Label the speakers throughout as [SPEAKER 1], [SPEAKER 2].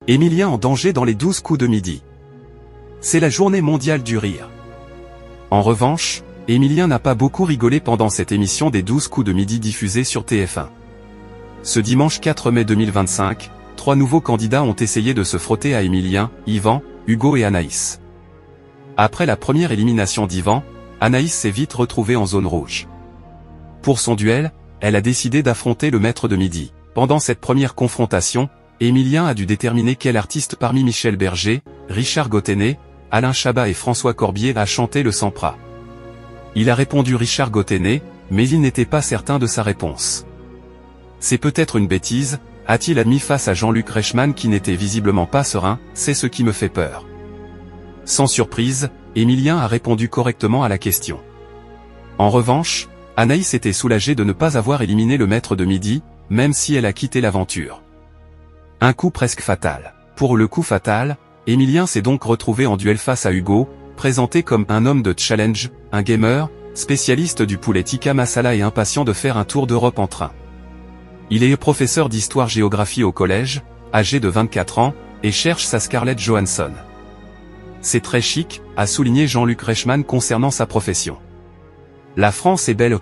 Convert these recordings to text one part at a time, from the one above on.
[SPEAKER 1] Émilien en danger dans les 12 coups de midi. C'est la journée mondiale du rire. En revanche, Émilien n'a pas beaucoup rigolé pendant cette émission des 12 coups de midi diffusée sur TF1. Ce dimanche 4 mai 2025, 3 nouveaux candidats ont essayé de se frotter à Émilien, Yvan, Hugo et Anaïs. Après la première élimination d'Yvan, Anaïs s'est vite retrouvée en zone rouge. Pour son duel, elle a décidé d'affronter le maître de midi. Pendant cette première confrontation, Émilien a dû déterminer quel artiste parmi Michel Berger, Richard Gottenet, Alain Chabat et François Corbier a chanté le Sampra. Il a répondu Richard Gottenet, mais il n'était pas certain de sa réponse. C'est peut-être une bêtise, a-t-il admis face à Jean-Luc Reichmann qui n'était visiblement pas serein, c'est ce qui me fait peur. Sans surprise, Émilien a répondu correctement à la question. En revanche, Anaïs était soulagée de ne pas avoir éliminé le maître de midi, même si elle a quitté l'aventure. Un coup presque fatal. Pour le coup fatal, Émilien s'est donc retrouvé en duel face à Hugo, présenté comme un homme de challenge, un gamer, spécialiste du poulet tikka masala et impatient de faire un tour d'Europe en train. Il est professeur d'histoire-géographie au collège, âgé de 24 ans, et cherche sa Scarlett Johansson. C'est très chic, a souligné Jean-Luc Reichmann concernant sa profession. La France est belle.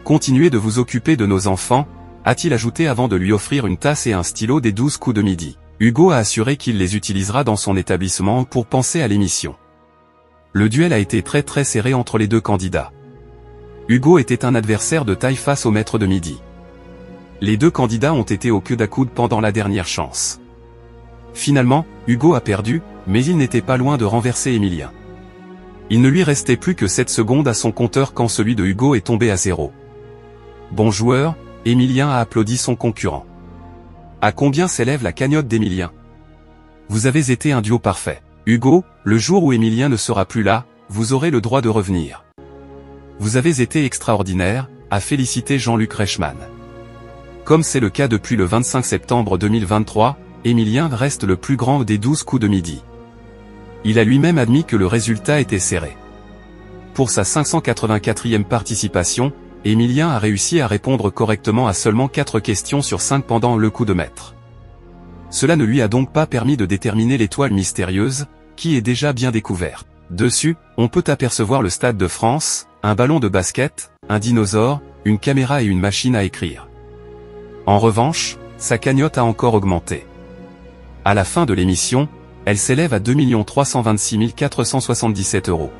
[SPEAKER 1] Continuez de vous occuper de nos enfants, a-t-il ajouté avant de lui offrir une tasse et un stylo des 12 coups de midi. Hugo a assuré qu'il les utilisera dans son établissement pour penser à l'émission. Le duel a été très serré entre les deux candidats. Hugo était un adversaire de taille face au maître de midi. Les deux candidats ont été au coude à coude pendant la dernière chance. Finalement, Hugo a perdu, mais il n'était pas loin de renverser Émilien. Il ne lui restait plus que 7 secondes à son compteur quand celui de Hugo est tombé à 0. Bon joueur, Émilien a applaudi son concurrent. À combien s'élève la cagnotte d'Émilien? Vous avez été un duo parfait. Hugo, le jour où Émilien ne sera plus là, vous aurez le droit de revenir. Vous avez été extraordinaire, a félicité Jean-Luc Reichmann. Comme c'est le cas depuis le 25 septembre 2023, Émilien reste le plus grand des 12 coups de midi. Il a lui-même admis que le résultat était serré. Pour sa 584e participation, Émilien a réussi à répondre correctement à seulement 4 questions sur 5 pendant le coup de maître. Cela ne lui a donc pas permis de déterminer l'étoile mystérieuse, qui est déjà bien découverte. Dessus, on peut apercevoir le Stade de France, un ballon de basket, un dinosaure, une caméra et une machine à écrire. En revanche, sa cagnotte a encore augmenté. À la fin de l'émission, elle s'élève à 2 326 477 €.